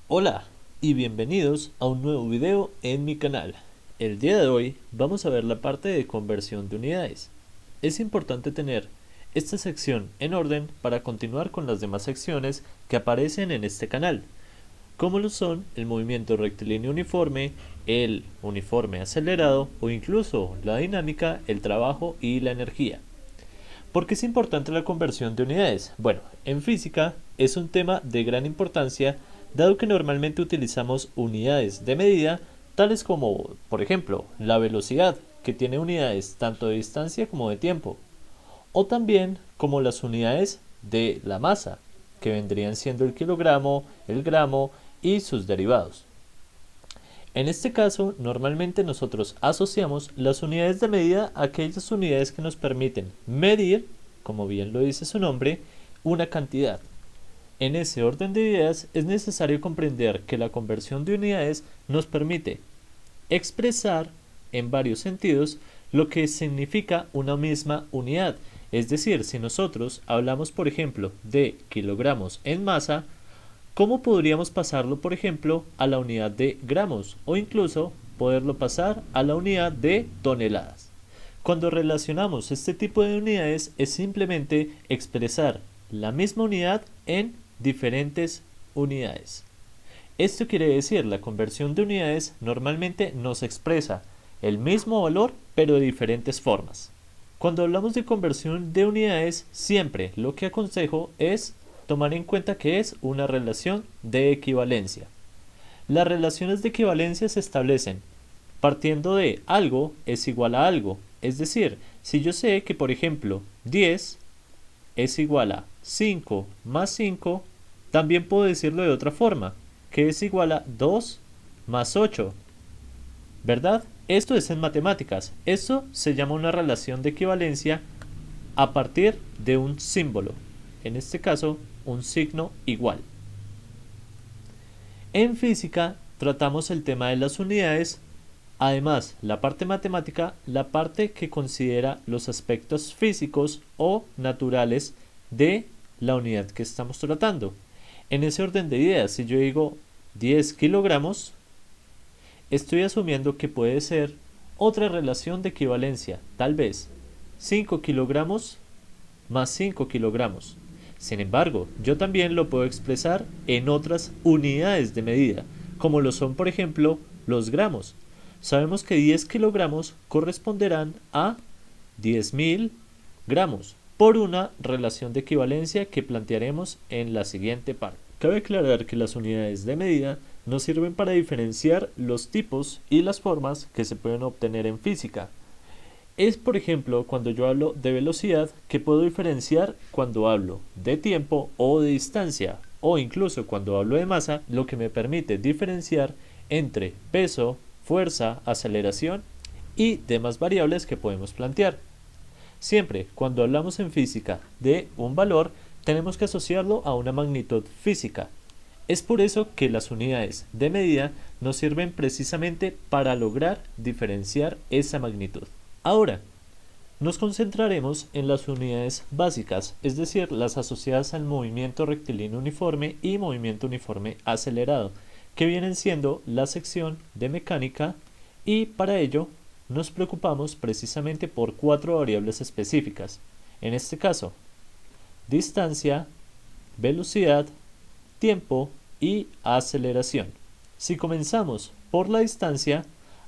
Hola y bienvenidos a un nuevo video en mi canal. El día de hoy vamos a ver la parte de conversión de unidades. Es importante tener esta sección en orden para continuar con las demás secciones que aparecen en este canal, como lo son el movimiento rectilíneo uniforme, el uniforme acelerado o incluso la dinámica, el trabajo y la energía. ¿Por qué es importante la conversión de unidades? Bueno, en física es un tema de gran importancia dado que normalmente utilizamos unidades de medida tales como, por ejemplo, la velocidad, que tiene unidades tanto de distancia como de tiempo, o también como las unidades de la masa, que vendrían siendo el kilogramo, el gramo y sus derivados. En este caso, normalmente nosotros asociamos las unidades de medida a aquellas unidades que nos permiten medir, como bien lo dice su nombre, una cantidad. En ese orden de ideas es necesario comprender que la conversión de unidades nos permite expresar en varios sentidos lo que significa una misma unidad. Es decir, si nosotros hablamos, por ejemplo, de kilogramos en masa, ¿cómo podríamos pasarlo, por ejemplo, a la unidad de gramos o incluso poderlo pasar a la unidad de toneladas? Cuando relacionamos este tipo de unidades es simplemente expresar la misma unidad en diferentes unidades. Esto quiere decir, la conversión de unidades normalmente nos expresa el mismo valor pero de diferentes formas. Cuando hablamos de conversión de unidades, siempre lo que aconsejo es tomar en cuenta que es una relación de equivalencia. Las relaciones de equivalencia se establecen partiendo de algo es igual a algo. Es decir, si yo sé que, por ejemplo, 10 es igual a 5 más 5, también puedo decirlo de otra forma, que es igual a 2 más 8, ¿verdad? Esto es en matemáticas. Esto se llama una relación de equivalencia a partir de un símbolo, en este caso un signo igual. En física tratamos el tema de las unidades, además la parte matemática, la parte que considera los aspectos físicos o naturales de la unidad que estamos tratando. En ese orden de ideas, si yo digo 10 kilogramos, estoy asumiendo que puede ser otra relación de equivalencia, tal vez 5 kilogramos más 5 kilogramos. Sin embargo, yo también lo puedo expresar en otras unidades de medida, como lo son, por ejemplo, los gramos. Sabemos que 10 kilogramos corresponderán a 10.000 gramos, por una relación de equivalencia que plantearemos en la siguiente parte. Cabe aclarar que las unidades de medida nos sirven para diferenciar los tipos y las formas que se pueden obtener en física. Es, por ejemplo, cuando yo hablo de velocidad que puedo diferenciar cuando hablo de tiempo o de distancia, o incluso cuando hablo de masa, lo que me permite diferenciar entre peso, fuerza, aceleración y demás variables que podemos plantear. Siempre cuando hablamos en física de un valor, tenemos que asociarlo a una magnitud física. Es por eso que las unidades de medida nos sirven precisamente para lograr diferenciar esa magnitud. Ahora, nos concentraremos en las unidades básicas, es decir, las asociadas al movimiento rectilíneo uniforme y movimiento uniforme acelerado, que vienen siendo la sección de mecánica, y para ello nos preocupamos precisamente por 4 variables específicas. En este caso, distancia, velocidad, tiempo y aceleración. Si comenzamos por la distancia,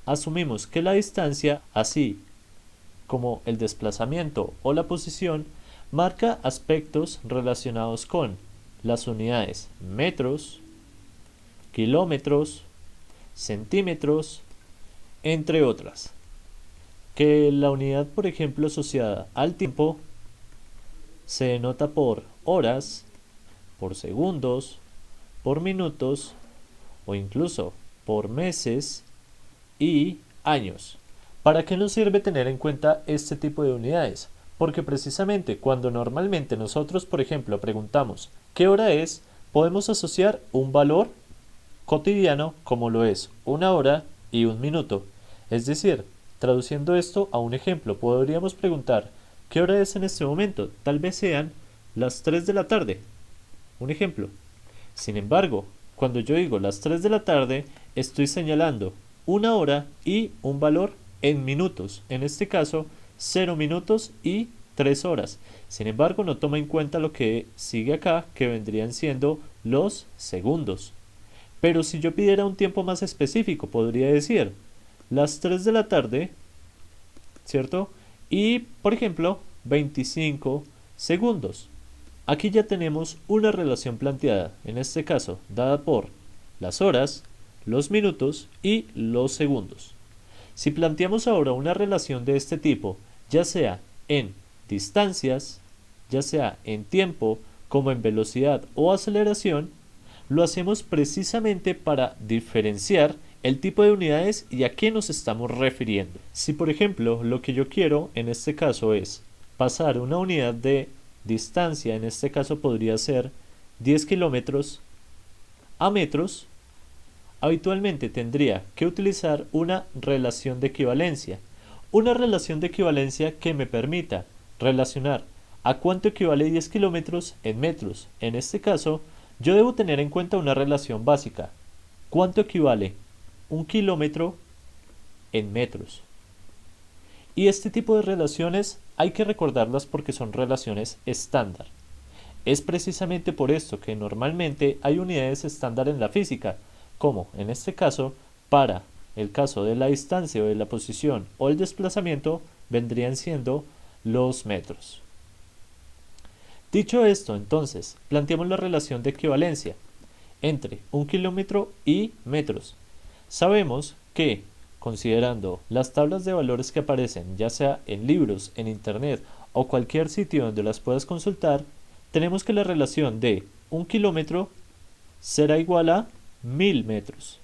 asumimos que la distancia, así como el desplazamiento o la posición, marca aspectos relacionados con las unidades metros, kilómetros, centímetros, entre otras. Que la unidad, por ejemplo, asociada al tiempo se denota por horas, por segundos, por minutos o incluso por meses y años. ¿Para qué nos sirve tener en cuenta este tipo de unidades? Porque precisamente cuando normalmente nosotros, por ejemplo, preguntamos ¿qué hora es?, podemos asociar un valor cotidiano como lo es una hora y un minuto. Es decir, traduciendo esto a un ejemplo, podríamos preguntar ¿qué hora es en este momento? Tal vez sean las 3 de la tarde. Un ejemplo. Sin embargo, cuando yo digo las 3 de la tarde, estoy señalando una hora y un valor en minutos. En este caso, 0 minutos y 3 horas. Sin embargo, no toma en cuenta lo que sigue acá, que vendrían siendo los segundos. Pero si yo pidiera un tiempo más específico, podría decir las 3 de la tarde, ¿cierto? Y, por ejemplo, 25 segundos. Aquí ya tenemos una relación planteada, en este caso, dada por las horas, los minutos y los segundos. Si planteamos ahora una relación de este tipo, ya sea en distancias, ya sea en tiempo, como en velocidad o aceleración, lo hacemos precisamente para diferenciar el tipo de unidades y a qué nos estamos refiriendo. Si por ejemplo lo que yo quiero en este caso es pasar una unidad de distancia, en este caso podría ser 10 kilómetros a metros, habitualmente tendría que utilizar una relación de equivalencia. Una relación de equivalencia que me permita relacionar a cuánto equivale 10 kilómetros en metros. En este caso, yo debo tener en cuenta una relación básica. ¿Cuánto equivale un kilómetro en metros? Y este tipo de relaciones hay que recordarlas porque son relaciones estándar. Es precisamente por esto que normalmente hay unidades estándar en la física, como en este caso, para el caso de la distancia o de la posición o el desplazamiento, vendrían siendo los metros. Dicho esto, entonces, planteamos la relación de equivalencia entre un kilómetro y metros. Sabemos que, considerando las tablas de valores que aparecen, ya sea en libros, en internet o cualquier sitio donde las puedas consultar, tenemos que la relación de un kilómetro será igual a 1000 metros.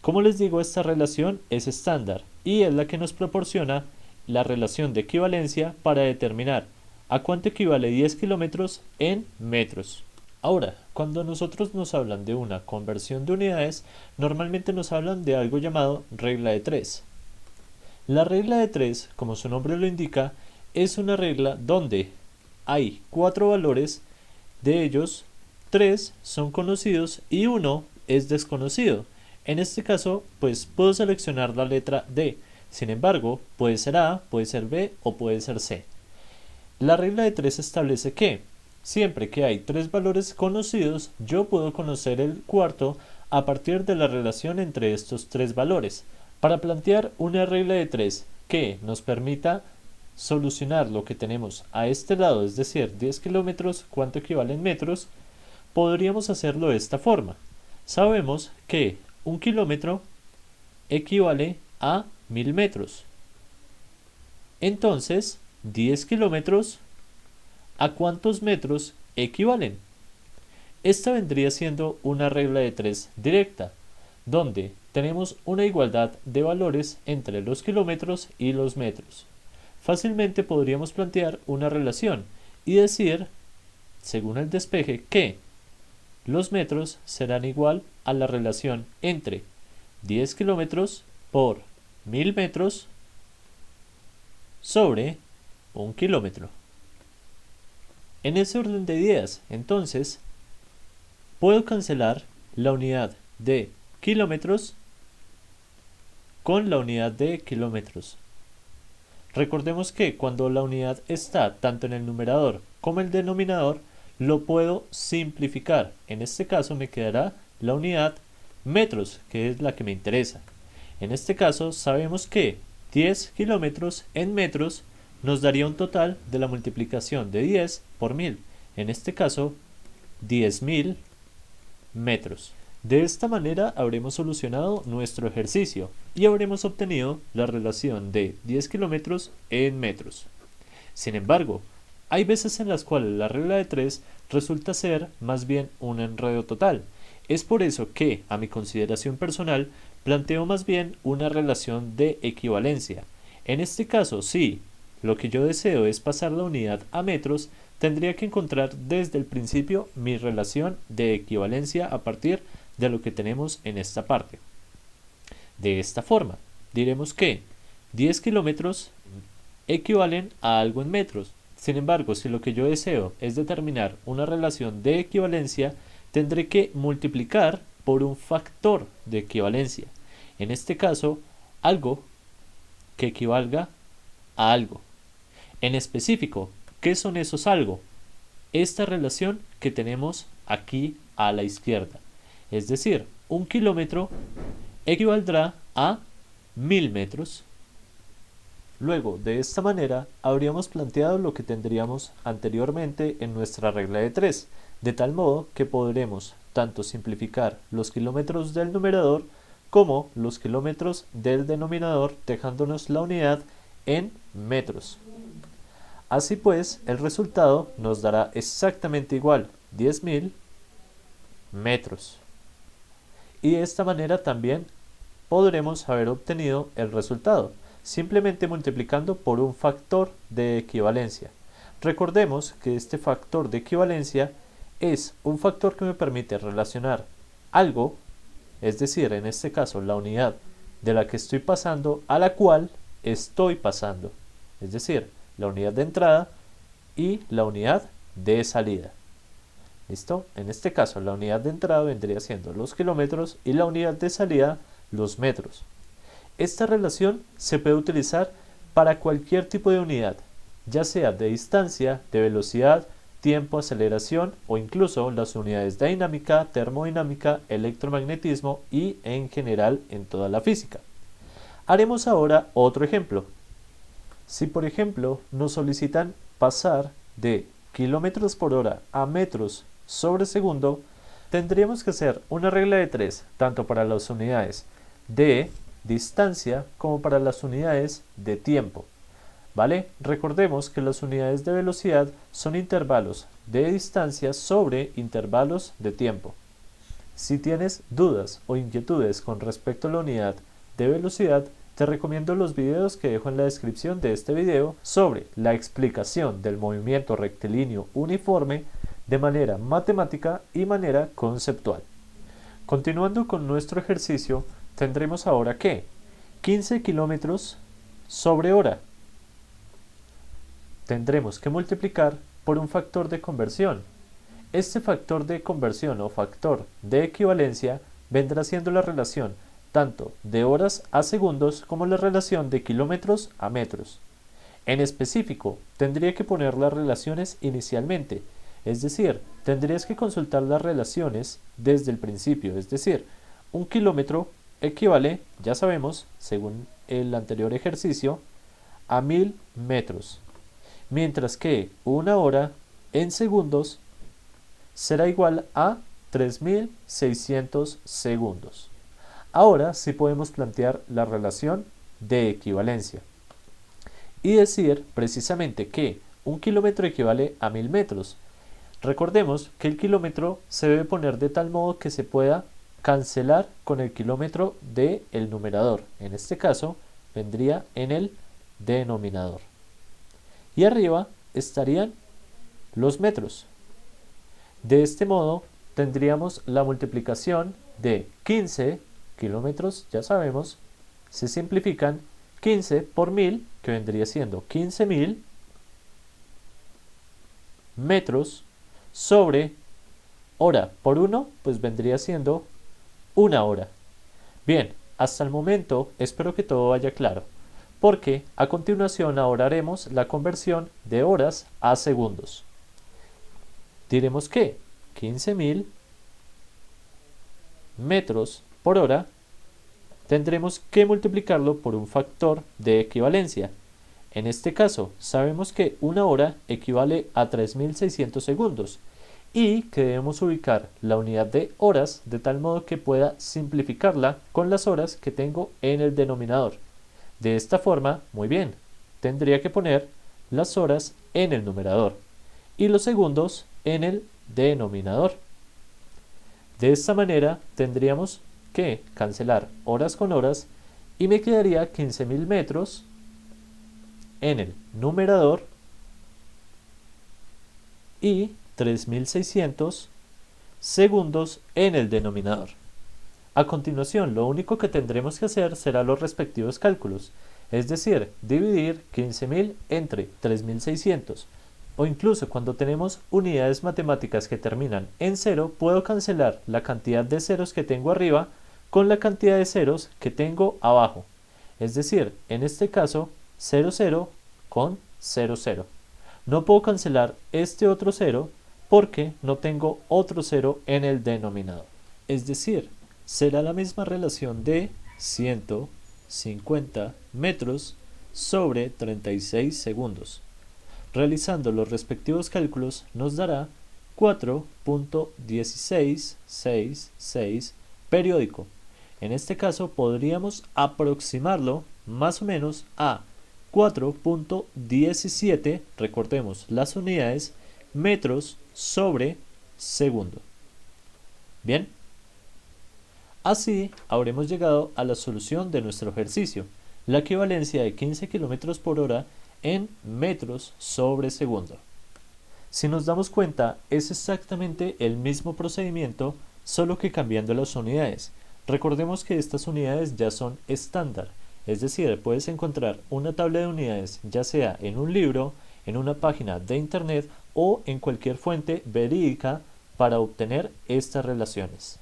Como les digo, esta relación es estándar y es la que nos proporciona la relación de equivalencia para determinar a cuánto equivale 10 kilómetros en metros. Ahora, cuando nosotros nos hablan de una conversión de unidades, normalmente nos hablan de algo llamado regla de 3. La regla de 3, como su nombre lo indica, es una regla donde hay 4 valores, de ellos 3 son conocidos y 1 es desconocido. En este caso, pues puedo seleccionar la letra D. Sin embargo, puede ser A, puede ser B o puede ser C. La regla de 3 establece que siempre que hay 3 valores conocidos, yo puedo conocer el cuarto a partir de la relación entre estos 3 valores. Para plantear una regla de 3 que nos permita solucionar lo que tenemos a este lado, es decir, 10 kilómetros, cuánto equivale en metros, podríamos hacerlo de esta forma. Sabemos que un kilómetro equivale a 1000 metros. Entonces, 10 kilómetros, ¿a cuántos metros equivalen? Esta vendría siendo una regla de 3 directa, donde tenemos una igualdad de valores entre los kilómetros y los metros. Fácilmente podríamos plantear una relación y decir, según el despeje, que los metros serán igual a la relación entre 10 kilómetros por 1000 metros sobre un kilómetro. En ese orden de ideas, entonces, puedo cancelar la unidad de kilómetros con la unidad de kilómetros. Recordemos que cuando la unidad está tanto en el numerador como el denominador, lo puedo simplificar. En este caso me quedará la unidad metros, que es la que me interesa. En este caso sabemos que 10 kilómetros en metros nos daría un total de la multiplicación de 10 por 1000. En este caso, 10.000 metros. De esta manera habremos solucionado nuestro ejercicio y habremos obtenido la relación de 10 kilómetros en metros. Sin embargo, hay veces en las cuales la regla de 3 resulta ser más bien un enredo total. Es por eso que, a mi consideración personal, planteo más bien una relación de equivalencia. En este caso, si lo que yo deseo es pasar la unidad a metros, tendría que encontrar desde el principio mi relación de equivalencia a partir de lo que tenemos en esta parte. De esta forma, diremos que 10 kilómetros equivalen a algo en metros. Sin embargo, si lo que yo deseo es determinar una relación de equivalencia, tendré que multiplicar por un factor de equivalencia. En este caso, algo que equivalga a algo. En específico, ¿qué son esos algo? Esta relación que tenemos aquí a la izquierda. Es decir, 1 kilómetro equivaldrá a 1000 metros. Luego, de esta manera, habríamos planteado lo que tendríamos anteriormente en nuestra regla de 3, de tal modo que podremos tanto simplificar los kilómetros del numerador como los kilómetros del denominador, dejándonos la unidad en metros. Así pues, el resultado nos dará exactamente igual, 10.000 metros. Y de esta manera también podremos haber obtenido el resultado, simplemente multiplicando por un factor de equivalencia. Recordemos que este factor de equivalencia es un factor que me permite relacionar algo, es decir, en este caso la unidad de la que estoy pasando a la cual estoy pasando, es decir, la unidad de entrada y la unidad de salida. ¿Listo? En este caso la unidad de entrada vendría siendo los kilómetros y la unidad de salida los metros. Esta relación se puede utilizar para cualquier tipo de unidad, ya sea de distancia, de velocidad, tiempo, aceleración o incluso las unidades de dinámica, termodinámica, electromagnetismo y en general en toda la física. Haremos ahora otro ejemplo. Si por ejemplo nos solicitan pasar de kilómetros por hora a metros sobre segundo, tendríamos que hacer una regla de 3, tanto para las unidades de distancia como para las unidades de tiempo. ¿Vale? Recordemos que las unidades de velocidad son intervalos de distancia sobre intervalos de tiempo. Si tienes dudas o inquietudes con respecto a la unidad de velocidad, te recomiendo los videos que dejo en la descripción de este video sobre la explicación del movimiento rectilíneo uniforme de manera matemática y manera conceptual. Continuando con nuestro ejercicio, tendremos ahora que 15 kilómetros sobre hora. Tendremos que multiplicar por un factor de conversión. Este factor de conversión o factor de equivalencia vendrá siendo la relación tanto de horas a segundos como la relación de kilómetros a metros. En específico, tendría que poner las relaciones inicialmente, es decir, tendrías que consultar las relaciones desde el principio, es decir, 1 kilómetro equivale, ya sabemos, según el anterior ejercicio, a 1000 metros, mientras que 1 hora en segundos será igual a 3600 segundos. Ahora sí podemos plantear la relación de equivalencia y decir precisamente que 1 kilómetro equivale a 1000 metros. Recordemos que el kilómetro se debe poner de tal modo que se pueda cancelar con el kilómetro del numerador. En este caso vendría en el denominador. Y arriba estarían los metros. De este modo tendríamos la multiplicación de 15 kilómetros, ya sabemos, se simplifican 15 por 1000, que vendría siendo 15.000 metros, sobre hora por 1, pues vendría siendo 1 hora. Bien, hasta el momento espero que todo vaya claro, porque a continuación ahora haremos la conversión de horas a segundos. Diremos que 15.000 metros por hora tendremos que multiplicarlo por un factor de equivalencia. En este caso, sabemos que 1 hora equivale a 3600 segundos y que debemos ubicar la unidad de horas de tal modo que pueda simplificarla con las horas que tengo en el denominador. De esta forma, muy bien, tendría que poner las horas en el numerador y los segundos en el denominador. De esta manera tendríamos que cancelar horas con horas y me quedaría 15.000 metros en el numerador y 3600 segundos en el denominador. A continuación, lo único que tendremos que hacer será los respectivos cálculos, es decir, dividir 15.000 entre 3600, o incluso cuando tenemos unidades matemáticas que terminan en cero, puedo cancelar la cantidad de ceros que tengo arriba con la cantidad de ceros que tengo abajo. Es decir, en este caso, 0, 0 con 0, 0. No puedo cancelar este otro 0 porque no tengo otro 0 en el denominador. Es decir, será la misma relación de 150 metros sobre 36 segundos. Realizando los respectivos cálculos nos dará 4.1666 periódico. En este caso podríamos aproximarlo más o menos a 4.17, recordemos las unidades, metros sobre segundo. Bien, así habremos llegado a la solución de nuestro ejercicio, la equivalencia de 15 km por hora en metros sobre segundo. Si nos damos cuenta, es exactamente el mismo procedimiento, solo que cambiando las unidades. Recordemos que estas unidades ya son estándar, es decir, puedes encontrar una tabla de unidades ya sea en un libro, en una página de internet o en cualquier fuente verídica para obtener estas relaciones.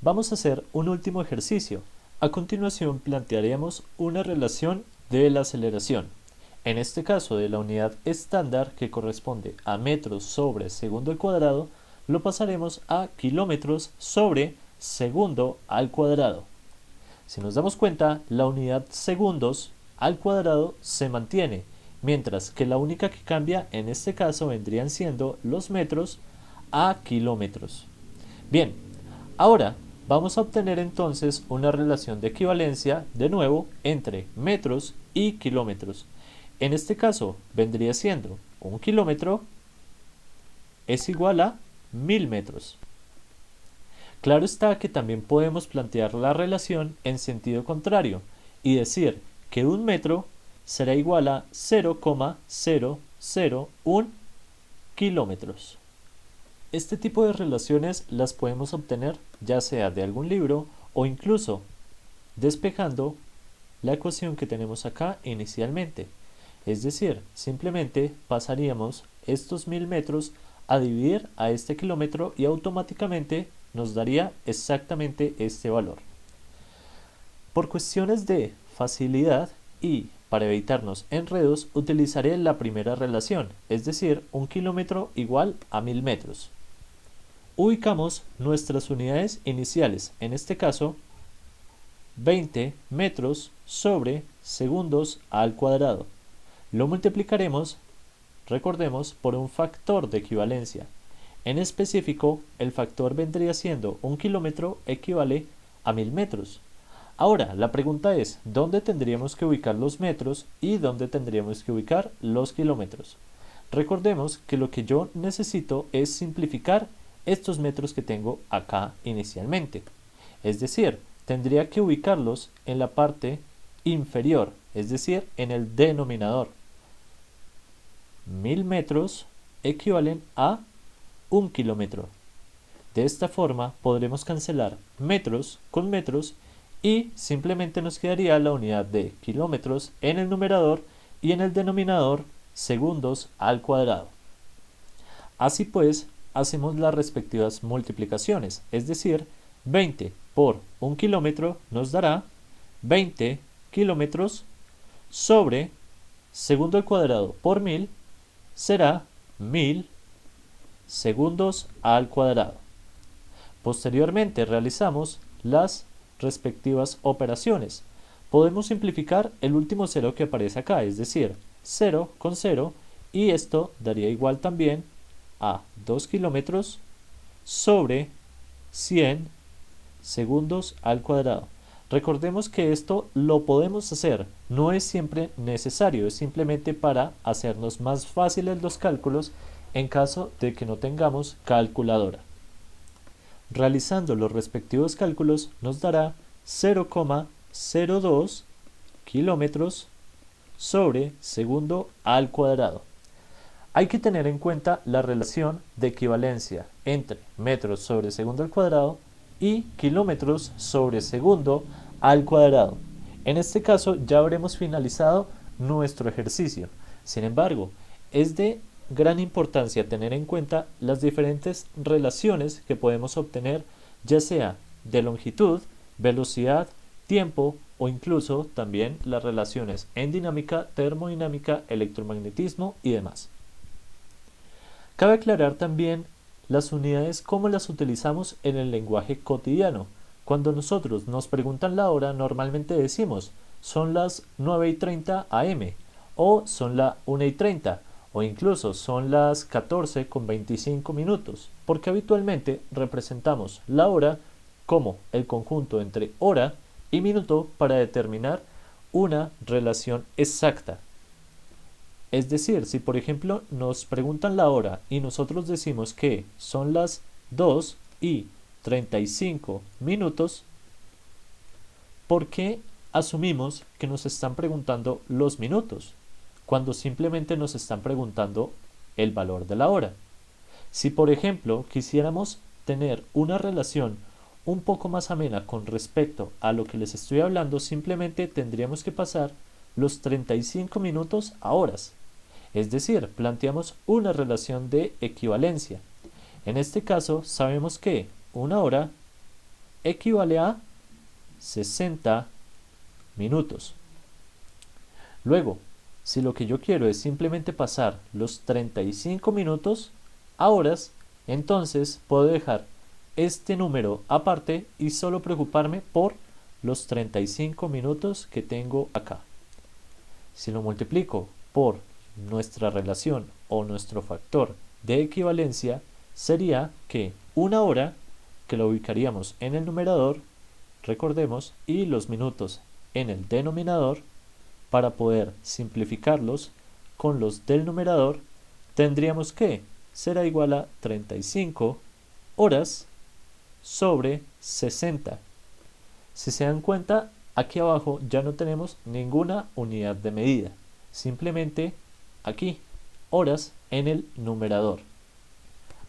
Vamos a hacer un último ejercicio. A continuación plantearemos una relación de la aceleración. En este caso de la unidad estándar que corresponde a metros sobre segundo al cuadrado, lo pasaremos a kilómetros sobre segundo al cuadrado. Si nos damos cuenta, la unidad segundos al cuadrado se mantiene, mientras que la única que cambia en este caso vendrían siendo los metros a kilómetros. Bien, ahora vamos a obtener entonces una relación de equivalencia de nuevo entre metros y kilómetros. En este caso vendría siendo un kilómetro es igual a 1000 metros. Claro está que también podemos plantear la relación en sentido contrario y decir que un metro será igual a 0,001 kilómetros. Este tipo de relaciones las podemos obtener ya sea de algún libro o incluso despejando la ecuación que tenemos acá inicialmente. Es decir, simplemente pasaríamos estos 1000 metros a dividir a este kilómetro y automáticamente nos daría exactamente este valor. Por cuestiones de facilidad y para evitarnos enredos, utilizaré la primera relación, es decir, un kilómetro igual a 1000 metros. Ubicamos nuestras unidades iniciales, en este caso 20 metros sobre segundos al cuadrado. Lo multiplicaremos, recordemos, por un factor de equivalencia. En específico, el factor vendría siendo un kilómetro equivale a 1000 metros. Ahora, la pregunta es, ¿dónde tendríamos que ubicar los metros y dónde tendríamos que ubicar los kilómetros? Recordemos que lo que yo necesito es simplificar estos metros que tengo acá inicialmente. Es decir, tendría que ubicarlos en la parte inferior, es decir, en el denominador. 1000 metros equivalen a 1 kilómetro. De esta forma podremos cancelar metros con metros y simplemente nos quedaría la unidad de kilómetros en el numerador y en el denominador segundos al cuadrado. Así pues, hacemos las respectivas multiplicaciones, es decir, 20 por 1 kilómetro nos dará 20 kilómetros sobre segundo al cuadrado por 1000 será 1000 segundos al cuadrado. Posteriormente realizamos las respectivas operaciones. Podemos simplificar el último cero que aparece acá, es decir, 0 con 0, y esto daría igual también a 2 kilómetros sobre 100 segundos al cuadrado. Recordemos que esto lo podemos hacer, no es siempre necesario, es simplemente para hacernos más fáciles los cálculos en caso de que no tengamos calculadora. Realizando los respectivos cálculos nos dará 0,02 kilómetros sobre segundo al cuadrado. Hay que tener en cuenta la relación de equivalencia entre metros sobre segundo al cuadrado y kilómetros sobre segundo al cuadrado. En este caso ya habremos finalizado nuestro ejercicio. Sin embargo, es de gran importancia tener en cuenta las diferentes relaciones que podemos obtener, ya sea de longitud, velocidad, tiempo o incluso también las relaciones en dinámica, termodinámica, electromagnetismo y demás. Cabe aclarar también las unidades cómo las utilizamos en el lenguaje cotidiano. Cuando nosotros nos preguntan la hora, normalmente decimos son las 9:30 am o son las 1:30 o incluso son las 14:25, porque habitualmente representamos la hora como el conjunto entre hora y minuto para determinar una relación exacta. Es decir, si por ejemplo nos preguntan la hora y nosotros decimos que son las 2:35, ¿por qué asumimos que nos están preguntando los minutos cuando simplemente nos están preguntando el valor de la hora? Si por ejemplo quisiéramos tener una relación un poco más amena con respecto a lo que les estoy hablando, simplemente tendríamos que pasar los 35 minutos a horas. Es decir, planteamos una relación de equivalencia. En este caso, sabemos que una hora equivale a 60 minutos. Luego, si lo que yo quiero es simplemente pasar los 35 minutos a horas, entonces puedo dejar este número aparte y solo preocuparme por los 35 minutos que tengo acá. Si lo multiplico por nuestra relación o nuestro factor de equivalencia, sería que una hora, que lo ubicaríamos en el numerador, recordemos, y los minutos en el denominador, para poder simplificarlos con los del numerador, tendríamos que será igual a 35 horas sobre 60. Si se dan cuenta, aquí abajo ya no tenemos ninguna unidad de medida, simplemente aquí, horas en el numerador.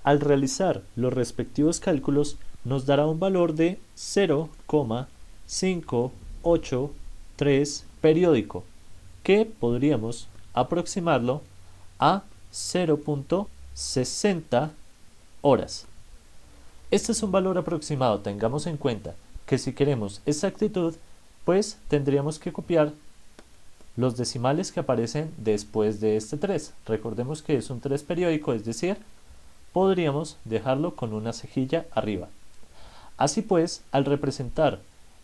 Al realizar los respectivos cálculos, nos dará un valor de 0,583 periódico, que podríamos aproximarlo a 0,60 horas. Este es un valor aproximado, tengamos en cuenta que si queremos exactitud, pues tendríamos que copiar los decimales que aparecen después de este 3. Recordemos que es un 3 periódico, es decir, podríamos dejarlo con una cejilla arriba. Así pues, al representar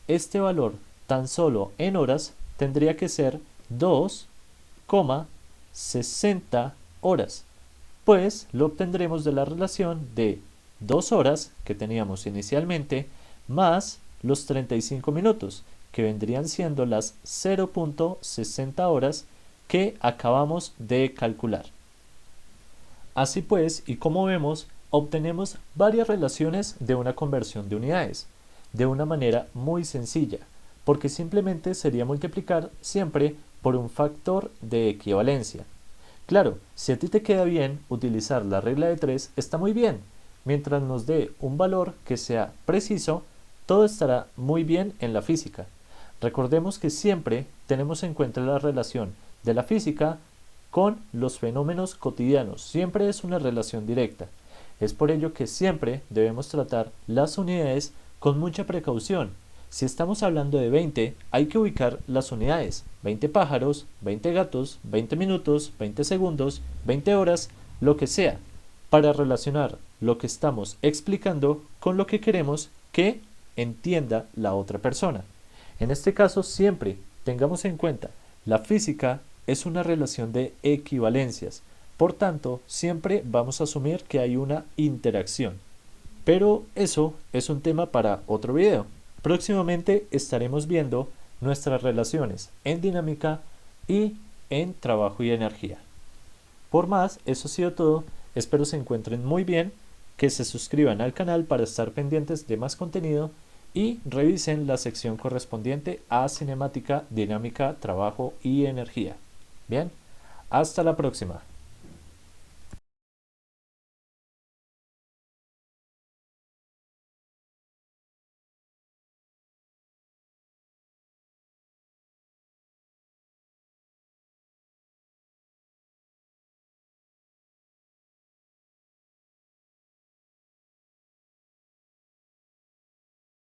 este valor tan solo en horas, tendría que ser 2,60 horas, pues lo obtendremos de la relación de 2 horas que teníamos inicialmente más los 35 minutos, que vendrían siendo las 0,60 horas que acabamos de calcular. Así pues, y como vemos, obtenemos varias relaciones de una conversión de unidades, de una manera muy sencilla, porque simplemente sería multiplicar siempre por un factor de equivalencia. Claro, si a ti te queda bien utilizar la regla de 3, está muy bien. Mientras nos dé un valor que sea preciso, todo estará muy bien en la física. Recordemos que siempre tenemos en cuenta la relación de la física con los fenómenos cotidianos. Siempre es una relación directa. Es por ello que siempre debemos tratar las unidades con mucha precaución. Si estamos hablando de 20, hay que ubicar las unidades. 20 pájaros, 20 gatos, 20 minutos, 20 segundos, 20 horas, lo que sea, para relacionar lo que estamos explicando con lo que queremos que entienda la otra persona. En este caso, siempre tengamos en cuenta, la física es una relación de equivalencias. Por tanto, siempre vamos a asumir que hay una interacción. Pero eso es un tema para otro video. Próximamente estaremos viendo nuestras relaciones en dinámica y en trabajo y energía. Por más, eso ha sido todo. Espero se encuentren muy bien, que se suscriban al canal para estar pendientes de más contenido y revisen la sección correspondiente a cinemática, dinámica, trabajo y energía. Bien, hasta la próxima.